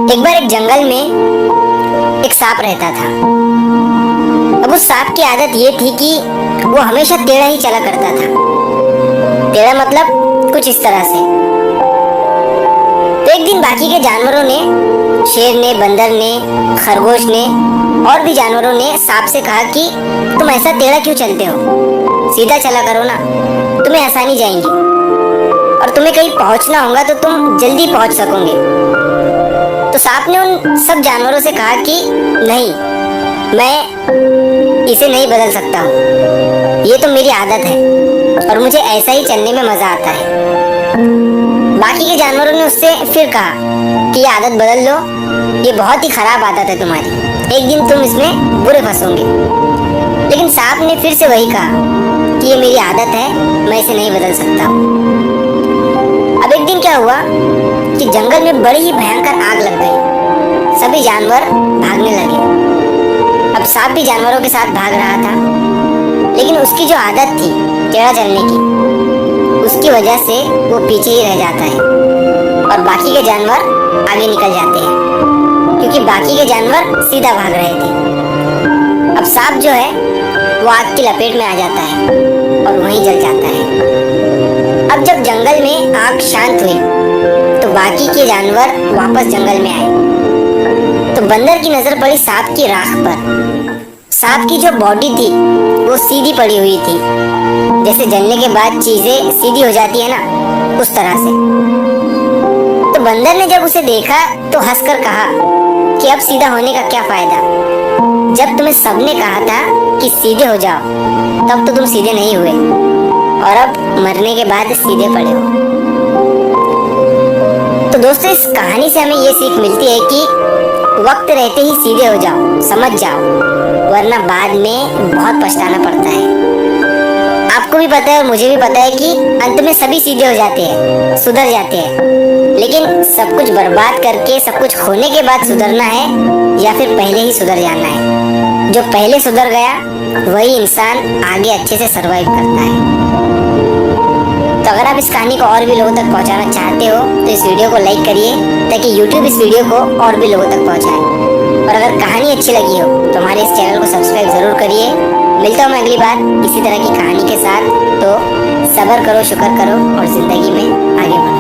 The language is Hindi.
एक बार एक जंगल में एक सांप रहता था। अब उस सांप की आदत ये थी कि वो हमेशा टेढ़ा ही चला करता था। टेढ़ा मतलब कुछ इस तरह से। तो एक दिन बाकी के जानवरों ने, शेर ने, बंदर ने, खरगोश ने और भी जानवरों ने सांप से कहा कि तुम ऐसा टेढ़ा क्यों चलते हो, सीधा चला करो ना, तुम्हें आसानी जाएंगी और तुम्हें कहीं पहुंचना होगा तो तुम जल्दी पहुंच सकोगे। तो सांप ने उन सब जानवरों से कहा कि नहीं, मैं इसे नहीं बदल सकता हूँ, ये तो मेरी आदत है और मुझे ऐसा ही चलने में मजा आता है। बाकी के जानवरों ने उससे फिर कहा कि ये आदत बदल लो, ये बहुत ही खराब आदत है तुम्हारी, एक दिन तुम इसमें बुरे फंसोगे। लेकिन सांप ने फिर से वही कहा कि ये मेरी आदत है, मैं इसे नहीं बदल सकता। अब एक दिन क्या हुआ कि जंगल में बड़ी ही भयंकर आग लग गई। सभी जानवर भागने लगे। अब सांप भी जानवरों के साथ भाग रहा था, लेकिन उसकी जो आदत थी टेढ़ा चलने की, उसकी वजह से वो पीछे ही रह जाता है और बाकी के जानवर आगे निकल जाते हैं, क्योंकि बाकी के जानवर सीधा भाग रहे थे। अब सांप जो है वो आग की लपेट में आ जाता है और वहीं जल जाता है। अब जब जंगल में आग शांत हुई तो बाकी के जानवर वापस जंगल में आए। तो बंदर की नजर पड़ी सांप की राख पर। सांप की जो बॉडी थी वो सीधी पड़ी हुई थी, जैसे जलने के बाद चीजें सीधी हो जाती है ना, उस तरह से। तो बंदर ने जब उसे देखा तो हंसकर कहा कि अब सीधा होने का क्या फायदा, जब तुम्हें सबने कहा था कि सीधे हो जाओ तब तो तुम सीधे नहीं हुए और अब मरने के बाद सीधे पड़े हो। तो दोस्तों, इस कहानी से हमें ये सीख मिलती है कि वक्त रहते ही सीधे हो जाओ, समझ जाओ, वरना बाद में बहुत पछताना पड़ता है। आपको भी पता है और मुझे भी पता है कि अंत में सभी सीधे हो जाते हैं, सुधर जाते हैं, लेकिन सब कुछ बर्बाद करके, सब कुछ खोने के बाद सुधरना है या फिर पहले ही सुधर जाना है। जो पहले सुधर गया वही इंसान आगे अच्छे से सरवाइव करता है। तो अगर आप इस कहानी को और भी लोगों तक पहुंचाना चाहते हो तो इस वीडियो को लाइक करिए, ताकि YouTube इस वीडियो को और भी लोगों तक पहुंचाए। और अगर कहानी अच्छी लगी हो तो हमारे इस चैनल को सब्सक्राइब जरूर करिए। मिलता हूँ मैं अगली बार इसी तरह की कहानी के साथ। तो सब्र करो, शुक्र करो और जिंदगी में आगे बढ़ो।